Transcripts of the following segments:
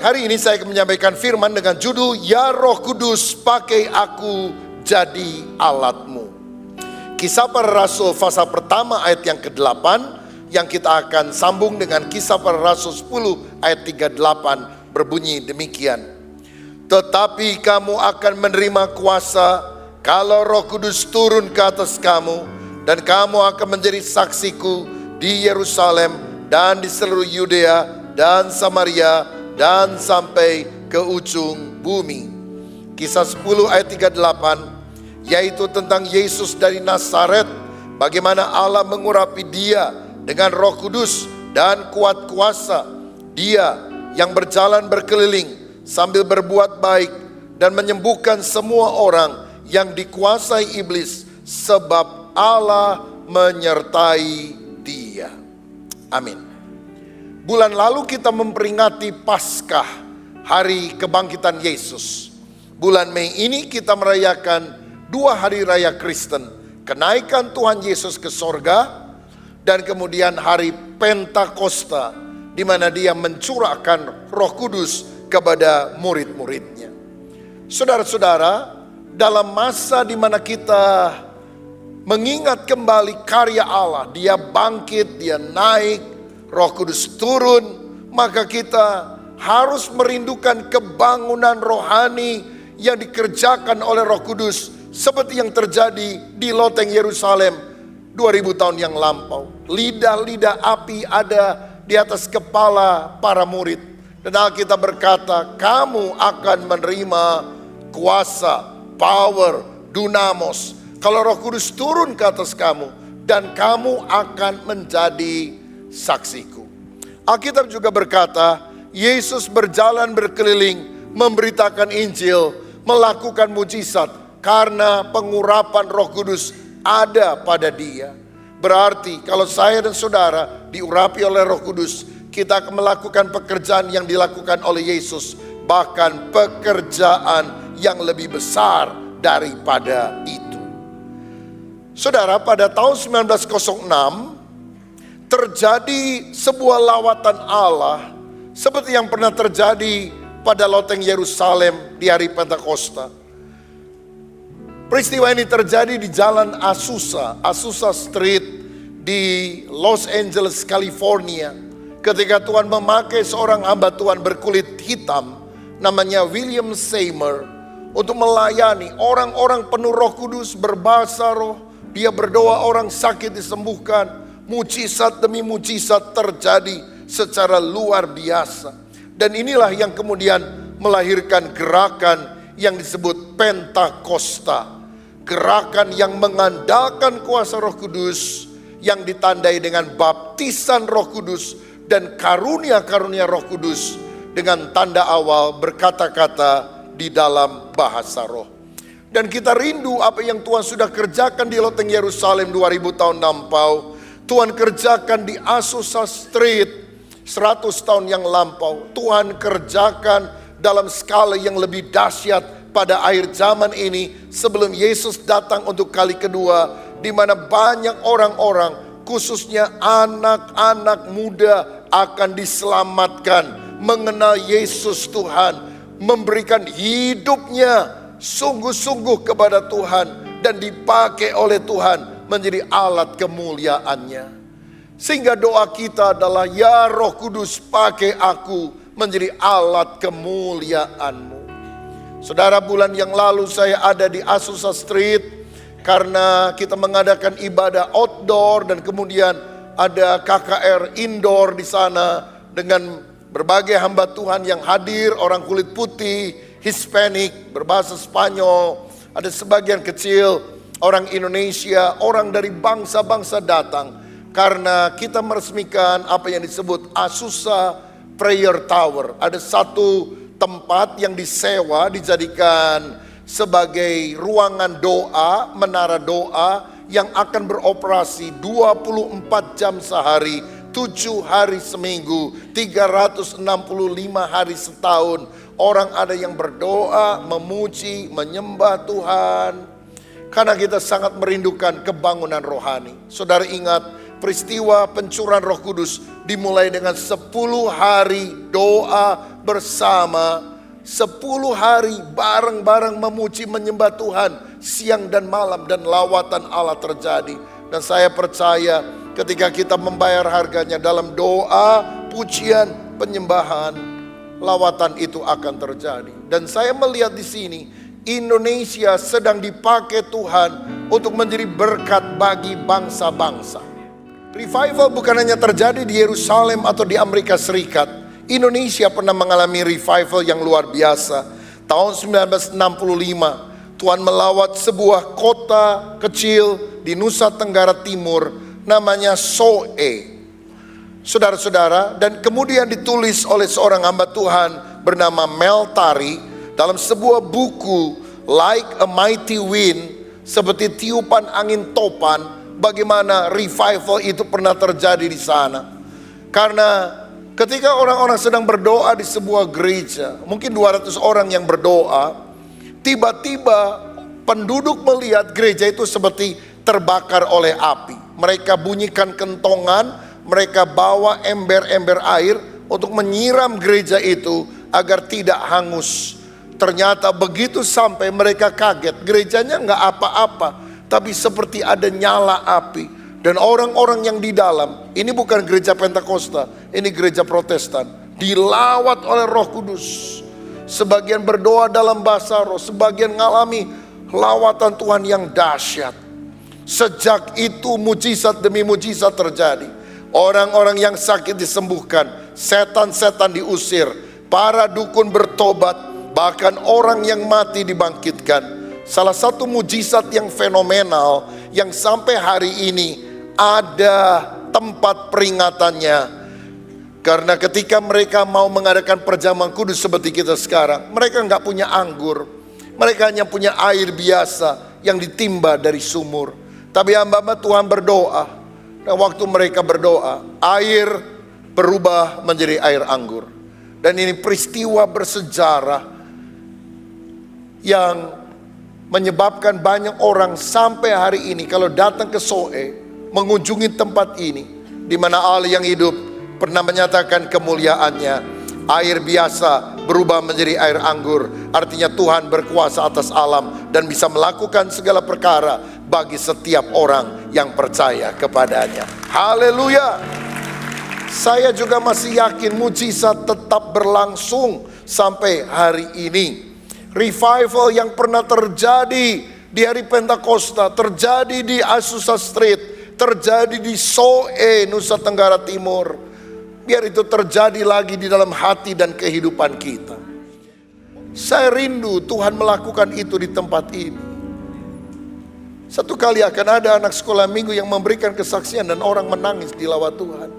hari ini saya akan menyampaikan firman dengan judul Ya Roh Kudus, pakai aku jadi alatmu. Kisah Para Rasul pasal pertama ayat yang ke-8, yang kita akan sambung dengan Kisah Para Rasul 10 ayat 38 berbunyi demikian. Tetapi kamu akan menerima kuasa kalau Roh Kudus turun ke atas kamu, dan kamu akan menjadi saksiku di Yerusalem dan di seluruh Yudea dan Samaria dan sampai ke ujung bumi. Kisah 10 ayat 38, yaitu tentang Yesus dari Nazaret, bagaimana Allah mengurapi dia dengan Roh Kudus dan kuat kuasa. Dia yang berjalan berkeliling sambil berbuat baik dan menyembuhkan semua orang yang dikuasai iblis, sebab Allah menyertai dia. Amin. Bulan lalu kita memperingati Paskah, hari kebangkitan Yesus. Bulan Mei ini kita merayakan 2 hari raya Kristen, kenaikan Tuhan Yesus ke sorga, dan kemudian hari Pentakosta, di mana dia mencurahkan Roh Kudus kepada murid-muridnya. Saudara-saudara, dalam masa di mana kita mengingat kembali karya Allah, dia bangkit, dia naik, Roh Kudus turun, maka kita harus merindukan kebangunan rohani yang dikerjakan oleh Roh Kudus, seperti yang terjadi di loteng Yerusalem 2000 tahun yang lampau. Lidah-lidah api ada di atas kepala para murid, dan Alkitab berkata, kamu akan menerima kuasa, power, dunamos, kalau Roh Kudus turun ke atas kamu, dan kamu akan menjadi saksiku. Alkitab juga berkata, Yesus berjalan berkeliling, memberitakan Injil, melakukan mujizat, karena pengurapan Roh Kudus ada pada dia. Berarti kalau saya dan saudara diurapi oleh Roh Kudus, kita akan melakukan pekerjaan yang dilakukan oleh Yesus, bahkan pekerjaan yang lebih besar daripada itu. Saudara, pada tahun 1906 terjadi sebuah lawatan Allah seperti yang pernah terjadi pada loteng Yerusalem di hari Pentakosta. Peristiwa ini terjadi di jalan Azusa Street di Los Angeles, California, ketika Tuhan memakai seorang hamba Tuhan berkulit hitam namanya William Seymour untuk melayani orang-orang penuh Roh Kudus, berbahasa roh. Dia berdoa, orang sakit disembuhkan. Mujizat demi mujizat terjadi secara luar biasa. Dan inilah yang kemudian melahirkan gerakan yang disebut Pentakosta. Gerakan yang mengandalkan kuasa Roh Kudus, yang ditandai dengan baptisan Roh Kudus dan karunia-karunia Roh Kudus, dengan tanda awal berkata-kata di dalam bahasa roh. Dan kita rindu apa yang Tuhan sudah kerjakan di loteng Yerusalem 2000 tahun lampau. Tuhan kerjakan di Azusa Street 100 tahun yang lampau. Tuhan kerjakan dalam skala yang lebih dahsyat pada akhir zaman ini, sebelum Yesus datang untuk kali kedua, di mana banyak orang-orang, khususnya anak-anak muda, akan diselamatkan, mengenal Yesus Tuhan, memberikan hidupnya sungguh-sungguh kepada Tuhan, dan dipakai oleh Tuhan menjadi alat kemuliaannya. Sehingga doa kita adalah, ya Roh Kudus, pakai aku menjadi alat kemuliaanmu. Saudara, bulan yang lalu saya ada di Azusa Street karena kita mengadakan ibadah outdoor, dan kemudian ada KKR indoor di sana dengan berbagai hamba Tuhan yang hadir, orang kulit putih, Hispanic, berbahasa Spanyol, ada sebagian kecil orang Indonesia, orang dari bangsa-bangsa datang, karena kita meresmikan apa yang disebut Azusa Prayer Tower. Ada satu tempat yang disewa, dijadikan sebagai ruangan doa, menara doa, yang akan beroperasi 24 jam sehari, 7 hari seminggu, 365 hari setahun. Orang ada yang berdoa, memuji, menyembah Tuhan, karena kita sangat merindukan kebangunan rohani. Saudara ingat, peristiwa pencurahan Roh Kudus dimulai dengan 10 hari doa, bersama 10 hari bareng-bareng memuji menyembah Tuhan siang dan malam, dan lawatan Allah terjadi. Dan saya percaya ketika kita membayar harganya dalam doa, pujian, penyembahan, lawatan itu akan terjadi. Dan saya melihat di sini Indonesia sedang dipakai Tuhan untuk menjadi berkat bagi bangsa-bangsa. Revival bukan hanya terjadi di Yerusalem atau di Amerika Serikat. Indonesia pernah mengalami revival yang luar biasa. Tahun 1965, Tuhan melawat sebuah kota kecil di Nusa Tenggara Timur namanya Soe. Saudara-saudara, dan kemudian ditulis oleh seorang hamba Tuhan bernama Mel Tari dalam sebuah buku, Like a Mighty Wind, seperti tiupan angin topan, bagaimana revival itu pernah terjadi di sana. Karena ketika orang-orang sedang berdoa di sebuah gereja, mungkin 200 orang yang berdoa, tiba-tiba penduduk melihat gereja itu seperti terbakar oleh api. Mereka bunyikan kentongan, mereka bawa ember-ember air untuk menyiram gereja itu agar tidak hangus. Ternyata begitu sampai mereka kaget, gerejanya nggak apa-apa, tapi seperti ada nyala api. Dan orang-orang yang di dalam, ini bukan gereja Pentakosta, ini gereja Protestan, dilawat oleh Roh Kudus. Sebagian berdoa dalam bahasa roh, sebagian ngalami lawatan Tuhan yang dahsyat. Sejak itu mujizat demi mujizat terjadi. Orang-orang yang sakit disembuhkan, setan-setan diusir, para dukun bertobat, bahkan orang yang mati dibangkitkan. Salah satu mujizat yang fenomenal yang sampai hari ini ada tempat peringatannya. Karena ketika mereka mau mengadakan perjamuan kudus seperti kita sekarang, mereka nggak punya anggur, mereka hanya punya air biasa yang ditimba dari sumur. Tapi hamba-hamba Tuhan berdoa, dan waktu mereka berdoa, air berubah menjadi air anggur. Dan ini peristiwa bersejarah yang menyebabkan banyak orang sampai hari ini kalau datang ke Soe, mengunjungi tempat ini, di mana Allah yang hidup pernah menyatakan kemuliaannya. Air biasa berubah menjadi air anggur. Artinya Tuhan berkuasa atas alam dan bisa melakukan segala perkara bagi setiap orang yang percaya kepadanya. Haleluya. Saya juga masih yakin mujizat tetap berlangsung sampai hari ini. Revival yang pernah terjadi di hari Pentakosta, terjadi di Azusa Street, terjadi di Soe, Nusa Tenggara Timur. Biar itu terjadi lagi di dalam hati dan kehidupan kita. Saya rindu Tuhan melakukan itu di tempat ini. Satu kali akan ada anak sekolah minggu yang memberikan kesaksian dan orang menangis di lawat Tuhan.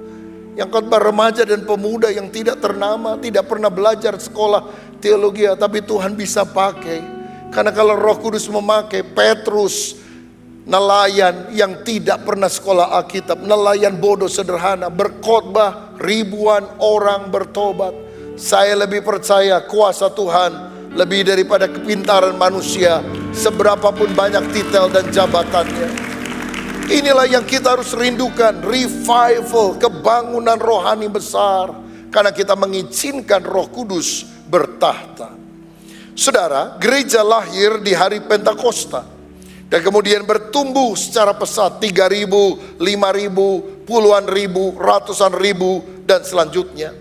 Yang khotbah remaja dan pemuda yang tidak ternama, tidak pernah belajar sekolah teologi, tapi Tuhan bisa pakai. Karena kalau Roh Kudus memakai Petrus, nelayan yang tidak pernah sekolah Alkitab, nelayan bodoh sederhana, berkhotbah, ribuan orang bertobat. Saya lebih percaya kuasa Tuhan lebih daripada kepintaran manusia, seberapapun banyak titel dan jabatannya. Inilah yang kita harus rindukan, revival, kebangunan rohani besar, karena kita mengizinkan Roh Kudus bertahta. Saudara, gereja lahir di hari Pentakosta dan kemudian bertumbuh secara pesat, 3.000, 5.000, puluhan ribu, ratusan ribu, dan selanjutnya.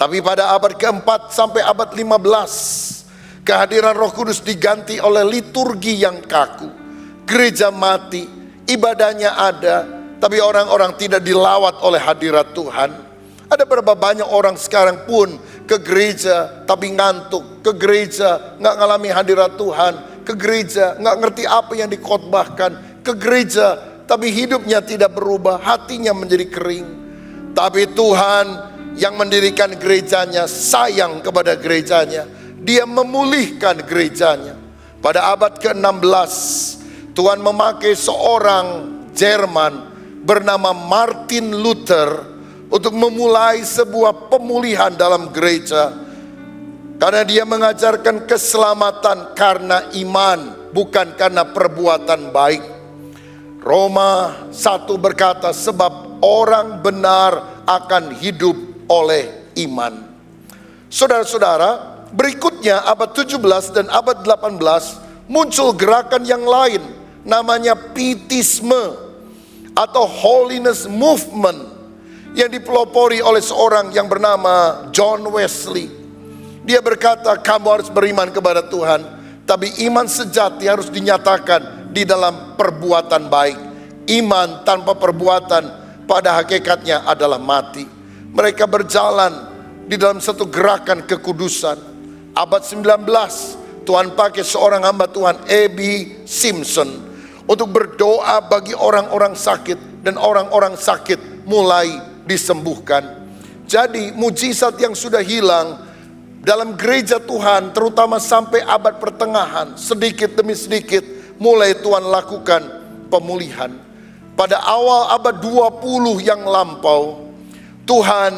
Tapi pada abad keempat sampai abad 15, kehadiran Roh Kudus diganti oleh liturgi yang kaku. Gereja mati, ibadahnya ada, tapi orang-orang tidak dilawat oleh hadirat Tuhan. Ada berapa banyak orang sekarang pun ke gereja tapi ngantuk, ke gereja nggak ngalami hadirat Tuhan, ke gereja nggak ngerti apa yang dikhotbahkan, ke gereja tapi hidupnya tidak berubah, hatinya menjadi kering. Tapi Tuhan yang mendirikan gerejanya sayang kepada gerejanya. Dia memulihkan gerejanya. Pada abad ke-16 Tuhan memakai seorang Jerman bernama Martin Luther untuk memulai sebuah pemulihan dalam gereja. Karena dia mengajarkan keselamatan karena iman, bukan karena perbuatan baik. Roma 1 berkata, sebab orang benar akan hidup oleh iman. Saudara-saudara, berikutnya abad 17 dan abad 18 muncul gerakan yang lain, namanya Pietisme atau Holiness Movement, yang dipelopori oleh seorang yang bernama John Wesley. Dia berkata, kamu harus beriman kepada Tuhan, tapi iman sejati harus dinyatakan di dalam perbuatan baik. Iman tanpa perbuatan pada hakikatnya adalah mati. Mereka berjalan di dalam satu gerakan kekudusan. Abad 19, Tuhan pakai seorang hamba Tuhan, A.B. Simpson, untuk berdoa bagi orang-orang sakit, dan orang-orang sakit mulai disembuhkan. Jadi mujizat yang sudah hilang dalam gereja Tuhan, terutama sampai abad pertengahan, sedikit demi sedikit mulai Tuhan lakukan pemulihan. Pada awal abad 20 yang lampau, Tuhan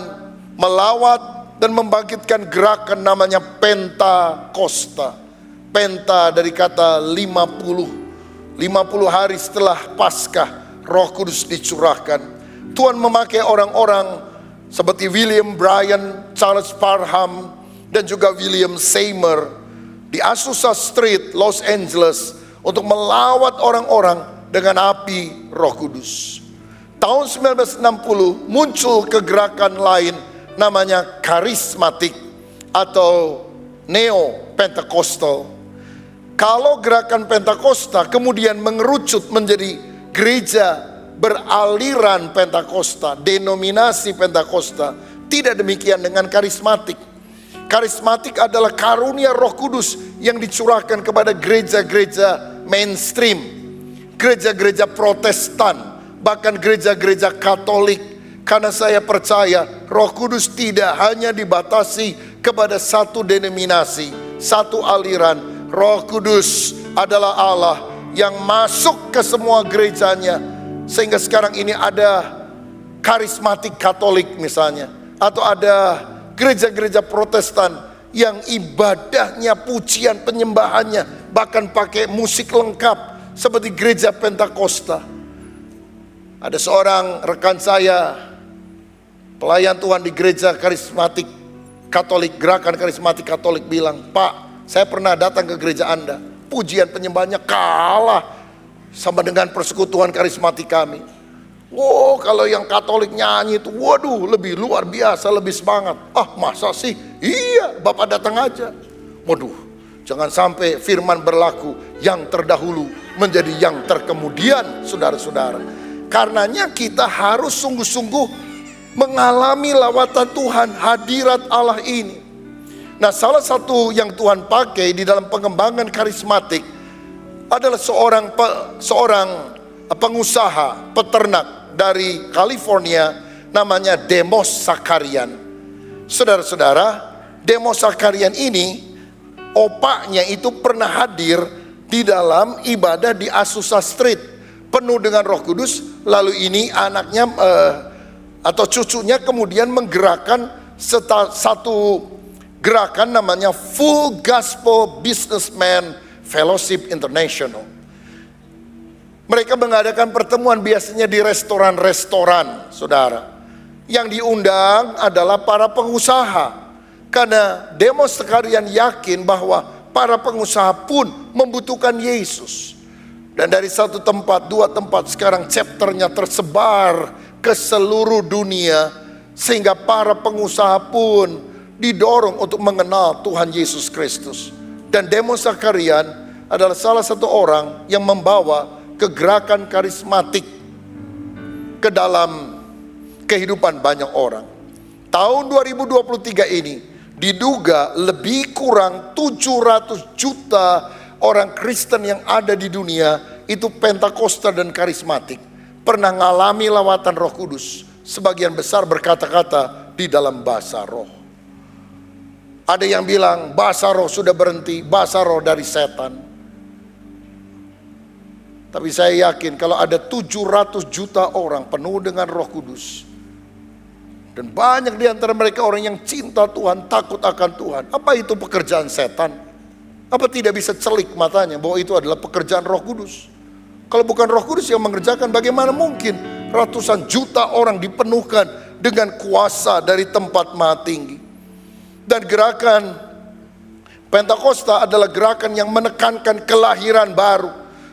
melawat dan membangkitkan gerakan namanya Pentakosta. Penta dari kata 50 hari setelah Paskah Roh Kudus dicurahkan. Tuhan memakai orang-orang seperti William Bryan, Charles Parham, dan juga William Seymour di Azusa Street, Los Angeles, untuk melawat orang-orang dengan api Roh Kudus. Tahun 1960 muncul kegerakan lain namanya karismatik atau neo-pentakostal. Kalau gerakan Pentakosta kemudian mengerucut menjadi gereja beraliran Pentakosta, denominasi Pentakosta, tidak demikian dengan karismatik. Karismatik adalah karunia Roh Kudus yang dicurahkan kepada gereja-gereja mainstream, gereja-gereja Protestan, bahkan gereja-gereja Katolik. Karena saya percaya Roh Kudus tidak hanya dibatasi kepada satu denominasi, satu aliran. Roh Kudus adalah Allah yang masuk ke semua gerejanya. Sehingga sekarang ini ada karismatik Katolik misalnya, atau ada gereja-gereja Protestan yang ibadahnya, pujian, penyembahannya bahkan pakai musik lengkap seperti gereja Pentakosta. Ada seorang rekan saya, pelayan Tuhan di gereja karismatik Katolik, gerakan karismatik Katolik, bilang, Pak, saya pernah datang ke gereja Anda, pujian penyembahannya kalah sama dengan persekutuan karismatik kami. Oh, kalau yang Katolik nyanyi itu, waduh, lebih luar biasa, lebih semangat. Ah, masa sih? Iya, Bapak datang aja. Waduh, jangan sampai firman berlaku, yang terdahulu menjadi yang terkemudian, saudara-saudara. Karenanya kita harus sungguh-sungguh mengalami lawatan Tuhan, hadirat Allah ini. Nah, salah satu yang Tuhan pakai di dalam pengembangan karismatik adalah seorang pengusaha peternak dari California, namanya Demos Sakarian. Saudara-saudara, Demos Sakarian ini, opaknya itu pernah hadir di dalam ibadah di Azusa Street, penuh dengan Roh Kudus. Lalu ini anaknya atau cucunya kemudian menggerakkan satu gerakan namanya Full Gospel Businessman Fellowship International. Mereka mengadakan pertemuan biasanya di restoran-restoran, saudara. Yang diundang adalah para pengusaha. Karena Demos sekalian yakin bahwa para pengusaha pun membutuhkan Yesus. Dan dari satu tempat, dua tempat, sekarang chapternya tersebar ke seluruh dunia. Sehingga para pengusaha pun didorong untuk mengenal Tuhan Yesus Kristus. Dan Demos Sakarian adalah salah satu orang yang membawa kegerakan karismatik ke dalam kehidupan banyak orang. Tahun 2023 ini diduga lebih kurang 700 juta orang Kristen yang ada di dunia itu Pentakosta dan karismatik, pernah mengalami lawatan Roh Kudus. Sebagian besar berkata-kata di dalam bahasa roh. Ada yang bilang bahasa roh sudah berhenti, bahasa roh dari setan. Tapi saya yakin kalau ada 700 juta orang penuh dengan Roh Kudus, dan banyak di antara mereka orang yang cinta Tuhan, takut akan Tuhan, apa itu pekerjaan setan? Apa tidak bisa celik matanya bahwa itu adalah pekerjaan Roh Kudus? Kalau bukan Roh Kudus yang mengerjakan, bagaimana mungkin ratusan juta orang dipenuhkan dengan kuasa dari tempat maha tinggi? Dan gerakan Pentakosta adalah gerakan yang menekankan kelahiran baru.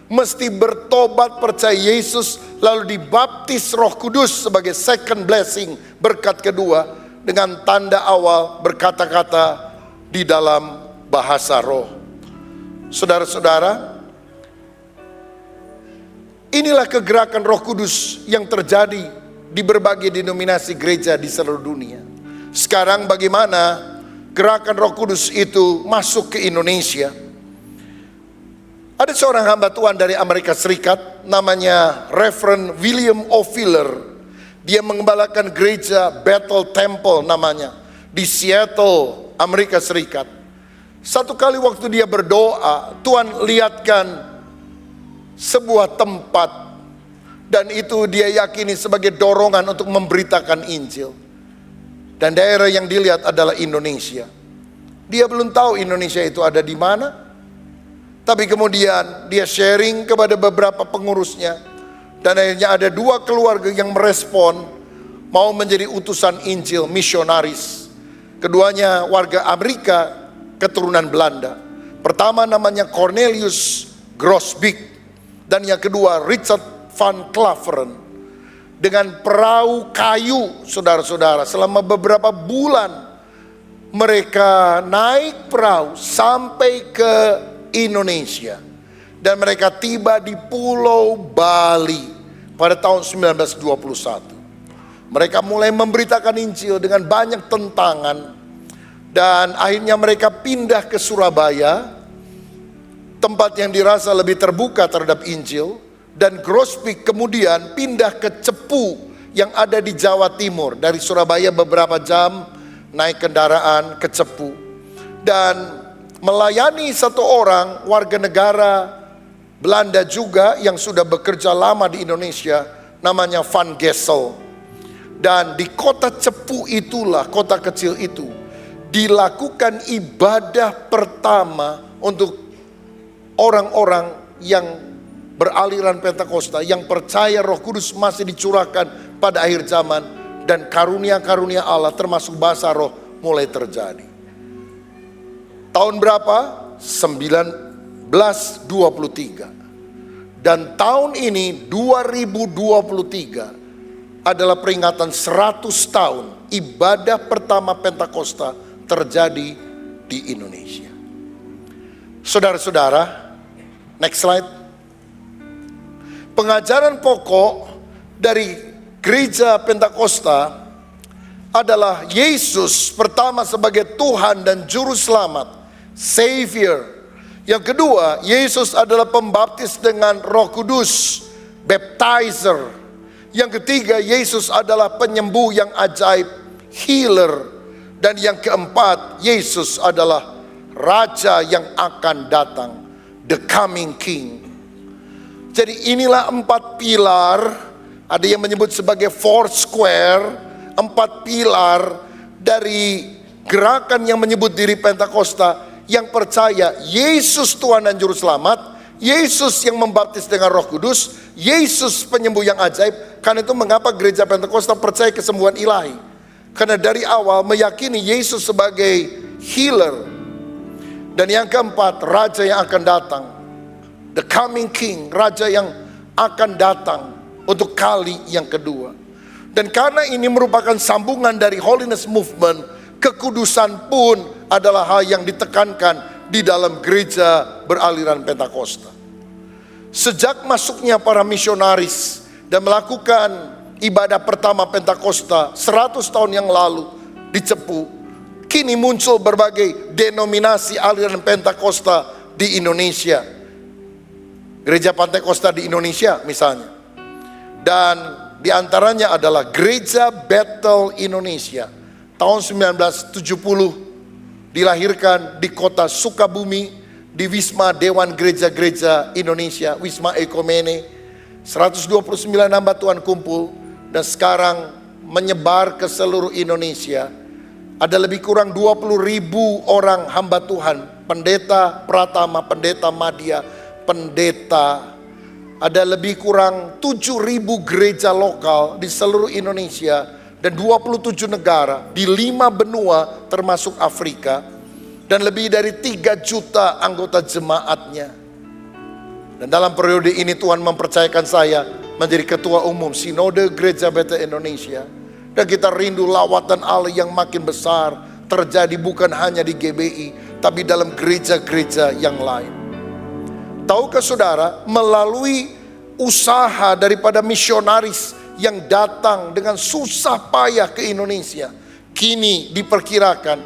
Mesti bertobat, percaya Yesus, lalu dibaptis Roh Kudus sebagai second blessing, berkat kedua, dengan tanda awal berkata-kata di dalam bahasa roh. Saudara-saudara, inilah kegerakan Roh Kudus yang terjadi di berbagai denominasi gereja di seluruh dunia. Sekarang bagaimana gerakan Roh Kudus itu masuk ke Indonesia? Ada seorang hamba Tuhan dari Amerika Serikat, namanya Reverend William O'Filler. Dia mengembalakan gereja Bethel Temple namanya, di Seattle, Amerika Serikat. Satu kali waktu dia berdoa, Tuhan lihatkan sebuah tempat, dan itu dia yakini sebagai dorongan untuk memberitakan Injil. Dan daerah yang dilihat adalah Indonesia. Dia belum tahu Indonesia itu ada di mana, tapi kemudian dia sharing kepada beberapa pengurusnya, dan akhirnya ada 2 keluarga yang merespon mau menjadi utusan Injil, misionaris. Keduanya warga Amerika, keturunan Belanda. Pertama namanya Cornelius Grosbeek, dan yang kedua Richard van Claveren. Dengan perahu kayu, saudara-saudara, selama beberapa bulan mereka naik perahu sampai ke Indonesia. Dan mereka tiba di Pulau Bali pada tahun 1921. Mereka mulai memberitakan Injil dengan banyak tentangan. Dan akhirnya mereka pindah ke Surabaya, tempat yang dirasa lebih terbuka terhadap Injil. Dan Grosbeek kemudian pindah ke Cepu yang ada di Jawa Timur. Dari Surabaya beberapa jam naik kendaraan ke Cepu. Dan melayani satu orang warga negara Belanda juga yang sudah bekerja lama di Indonesia, namanya Van Gessel. Dan di kota Cepu itulah, kota kecil itu, dilakukan ibadah pertama untuk orang-orang yang beraliran Pentakosta, yang percaya Roh Kudus masih dicurahkan pada akhir zaman, dan karunia-karunia Allah termasuk bahasa roh mulai terjadi. Tahun berapa? 1923. Dan tahun ini 2023 adalah peringatan 100 tahun ibadah pertama Pentakosta terjadi di Indonesia. Saudara-saudara, next slide. Pengajaran pokok dari gereja Pentakosta adalah Yesus pertama sebagai Tuhan dan Juru Selamat, Savior. Yang kedua, Yesus adalah pembaptis dengan Roh Kudus, baptizer. Yang ketiga, Yesus adalah penyembuh yang ajaib, healer. Dan yang keempat, Yesus adalah Raja yang akan datang, the coming King. Jadi inilah 4 pilar, ada yang menyebut sebagai 4 square, 4 pilar dari gerakan yang menyebut diri Pentakosta, yang percaya Yesus Tuhan dan Juru Selamat, Yesus yang membaptis dengan Roh Kudus, Yesus penyembuh yang ajaib. Karena itu mengapa gereja Pentakosta percaya kesembuhan ilahi, karena dari awal meyakini Yesus sebagai healer. Dan yang keempat, Raja yang akan datang, the coming King, Raja yang akan datang untuk kali yang kedua. Dan karena ini merupakan sambungan dari Holiness Movement, kekudusan pun adalah hal yang ditekankan di dalam gereja beraliran Pentakosta. Sejak masuknya para misionaris dan melakukan ibadah pertama Pentakosta 100 tahun yang lalu di Cepu, kini muncul berbagai denominasi aliran Pentakosta di Indonesia. Gereja Pentakosta di Indonesia misalnya. Dan diantaranya adalah Gereja Bethel Indonesia. Tahun 1970 dilahirkan di kota Sukabumi, di Wisma Dewan Gereja-Gereja Indonesia, Wisma Ekumene. 129 hamba Tuhan kumpul, dan sekarang menyebar ke seluruh Indonesia. Ada lebih kurang 20.000 orang hamba Tuhan, pendeta Pratama, pendeta Madya, pendeta. Ada lebih kurang 7.000 gereja lokal di seluruh Indonesia, dan 27 negara di 5 benua termasuk Afrika, dan lebih dari 3 juta anggota jemaatnya. Dan dalam periode ini Tuhan mempercayakan saya menjadi ketua umum Sinode Gereja Bethel Indonesia. Dan kita rindu lawatan Allah yang makin besar terjadi bukan hanya di GBI, tapi dalam gereja-gereja yang lain. Tahukah saudara, melalui usaha daripada misionaris yang datang dengan susah payah ke Indonesia, kini diperkirakan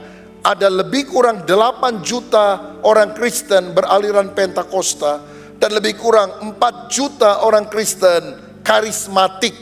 ada lebih kurang 8 juta orang Kristen beraliran Pentakosta dan lebih kurang 4 juta orang Kristen karismatik.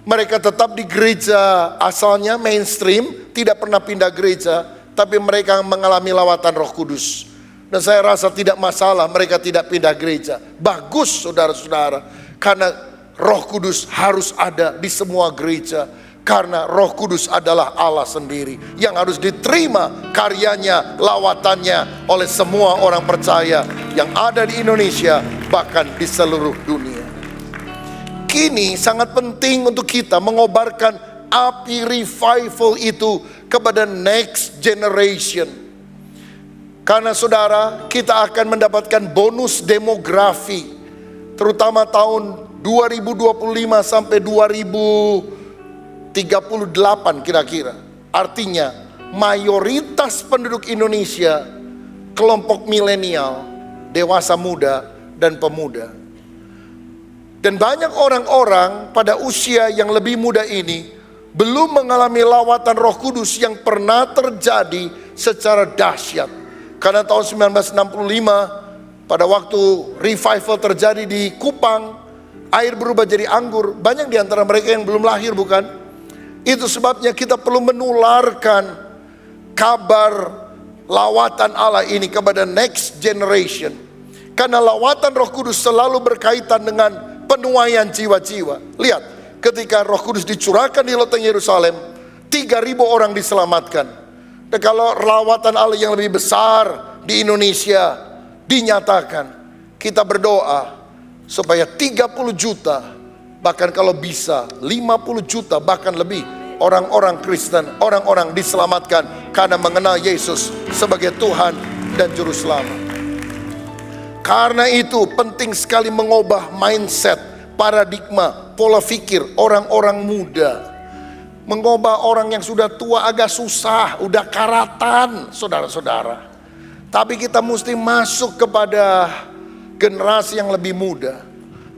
Mereka tetap di gereja asalnya mainstream, tidak pernah pindah gereja, tapi mereka mengalami lawatan Roh Kudus. Dan saya rasa tidak masalah mereka tidak pindah gereja. Bagus saudara-saudara, karena Roh Kudus harus ada di semua gereja. Karena Roh Kudus adalah Allah sendiri yang harus diterima karyanya, lawatannya oleh semua orang percaya yang ada di Indonesia, bahkan di seluruh dunia. Kini sangat penting untuk kita mengobarkan api revival itu kepada next generation. Karena saudara, kita akan mendapatkan bonus demografi, terutama tahun 2025 sampai 2038 kira-kira. Artinya mayoritas penduduk Indonesia kelompok milenial, dewasa muda dan pemuda. Dan banyak orang-orang pada usia yang lebih muda ini belum mengalami lawatan Roh Kudus yang pernah terjadi secara dahsyat. Karena tahun 1965 pada waktu revival terjadi di Kupang, air berubah jadi anggur. Banyak di antara mereka yang belum lahir, bukan? Itu sebabnya kita perlu menularkan kabar lawatan Allah ini kepada next generation. Karena lawatan Roh Kudus selalu berkaitan dengan penuaian jiwa-jiwa. Lihat, ketika Roh Kudus dicurahkan di loteng Yerusalem, 3.000 orang diselamatkan. Dan kalau lawatan Allah yang lebih besar di Indonesia dinyatakan, kita berdoa supaya 30 juta, bahkan kalau bisa 50 juta, bahkan lebih orang-orang Kristen, orang-orang diselamatkan karena mengenal Yesus sebagai Tuhan dan Juru Selamat. Karena itu penting sekali mengubah mindset, paradigma, pola pikir orang-orang muda. Mengubah orang yang sudah tua agak susah, udah karatan saudara-saudara. Tapi kita mesti masuk kepada generasi yang lebih muda.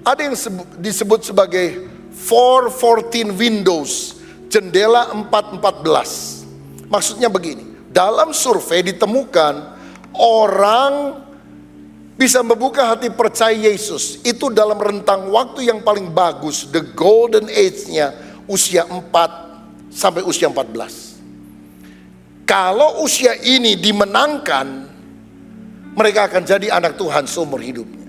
Ada yang disebut sebagai 414 windows, jendela 414. Maksudnya begini, dalam survei ditemukan orang bisa membuka hati percaya Yesus itu dalam rentang waktu yang paling bagus, the golden age-nya usia 4 sampai usia 14. Kalau usia ini dimenangkan, mereka akan jadi anak Tuhan seumur hidupnya.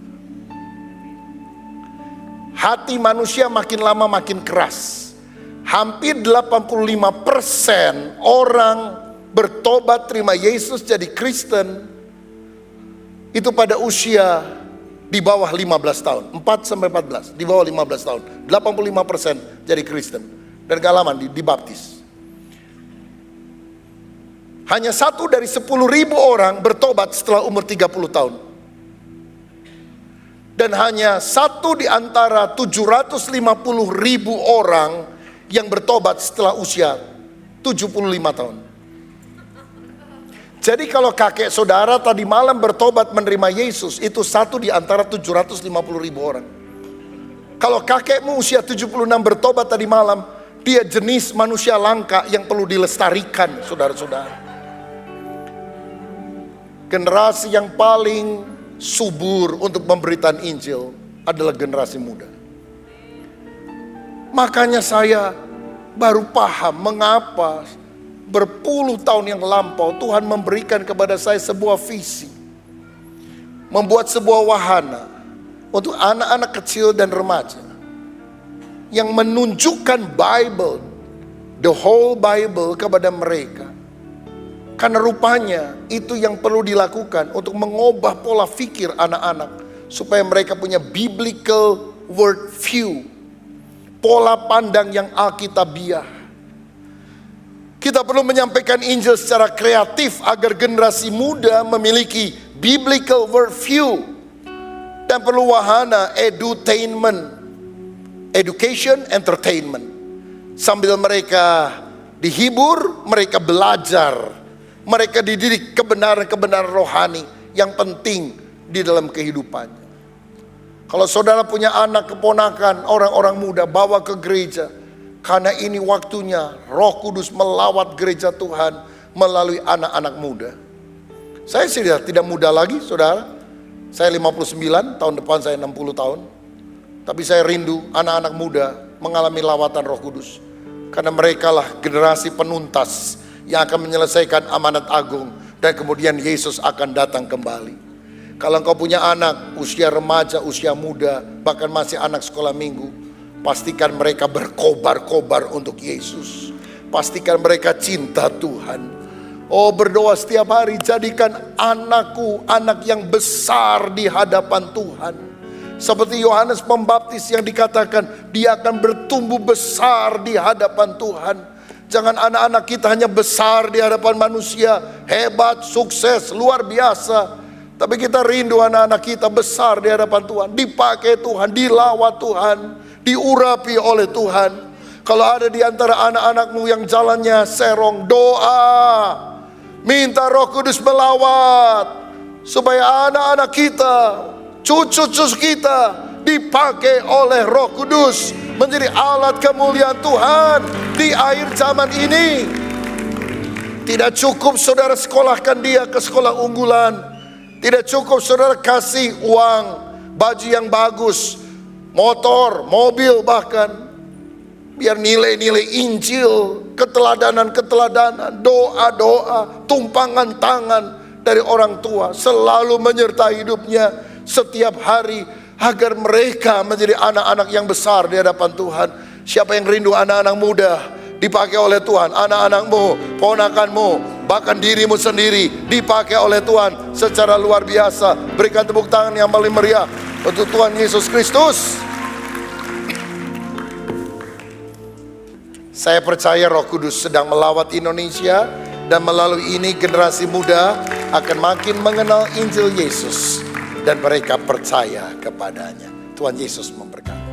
Hati manusia makin lama makin keras. Hampir 85% orang bertobat terima Yesus jadi Kristen itu pada usia di bawah 15 tahun, 4 sampai 14, di bawah 15 tahun. 85% jadi Kristen dan gak lama dibaptis. Hanya 1 dari 10.000 orang bertobat setelah umur 30 tahun. Dan hanya 1 di antara 750.000 orang yang bertobat setelah usia 75 tahun. Jadi kalau kakek saudara tadi malam bertobat menerima Yesus, itu 1 di antara 750.000 orang. Kalau kakekmu usia 76 bertobat tadi malam, dia jenis manusia langka yang perlu dilestarikan, saudara-saudara. Generasi yang paling subur untuk pemberitaan Injil adalah generasi muda. Makanya saya baru paham mengapa berpuluh tahun yang lampau Tuhan memberikan kepada saya sebuah visi, membuat sebuah wahana untuk anak-anak kecil dan remaja yang menunjukkan Bible, the whole Bible kepada mereka. Karena rupanya itu yang perlu dilakukan untuk mengubah pola pikir anak-anak supaya mereka punya biblical worldview, pola pandang yang alkitabiah. Kita perlu menyampaikan Injil secara kreatif agar generasi muda memiliki biblical worldview. Dan perlu wahana edutainment, education, entertainment. Sambil mereka dihibur, mereka belajar, mereka dididik kebenaran-kebenaran rohani yang penting di dalam kehidupannya. Kalau saudara punya anak, keponakan, orang-orang muda, bawa ke gereja. Karena ini waktunya Roh Kudus melawat gereja Tuhan melalui anak-anak muda. Saya sudah tidak muda lagi, saudara. Saya 59, tahun depan saya 60 tahun. Tapi saya rindu anak-anak muda mengalami lawatan Roh Kudus. Karena mereka lah generasi penuntas yang akan menyelesaikan amanat agung. Dan kemudian Yesus akan datang kembali. Kalau engkau punya anak usia remaja, usia muda, bahkan masih anak sekolah minggu, pastikan mereka berkobar-kobar untuk Yesus. Pastikan mereka cinta Tuhan. Oh, berdoa setiap hari, jadikan anakku anak yang besar di hadapan Tuhan. Seperti Yohanes Pembaptis yang dikatakan dia akan bertumbuh besar di hadapan Tuhan. Jangan anak-anak kita hanya besar di hadapan manusia, hebat, sukses, luar biasa. Tapi kita rindu anak-anak kita besar di hadapan Tuhan, dipakai Tuhan, dilawat Tuhan, diurapi oleh Tuhan. Kalau ada di antara anak-anakmu yang jalannya serong, doa, minta Roh Kudus melawat, supaya anak-anak kita, cucu-cucu kita dipakai oleh Roh Kudus menjadi alat kemuliaan Tuhan di akhir zaman ini. Tidak cukup saudara sekolahkan dia ke sekolah unggulan. Tidak cukup saudara kasih uang, baju yang bagus, motor, mobil bahkan. Biar nilai-nilai Injil, keteladanan-keteladanan, doa-doa, tumpangan tangan dari orang tua selalu menyertai hidupnya setiap hari agar mereka menjadi anak-anak yang besar di hadapan Tuhan. Siapa yang rindu anak-anak muda dipakai oleh Tuhan, anak-anakmu, ponakanmu, bahkan dirimu sendiri dipakai oleh Tuhan secara luar biasa. Berikan tepuk tangan yang paling meriah untuk Tuhan Yesus Kristus. Saya percaya Roh Kudus sedang melawat Indonesia, dan melalui ini generasi muda akan makin mengenal Injil Yesus dan mereka percaya kepadanya. Tuhan Yesus memberkati.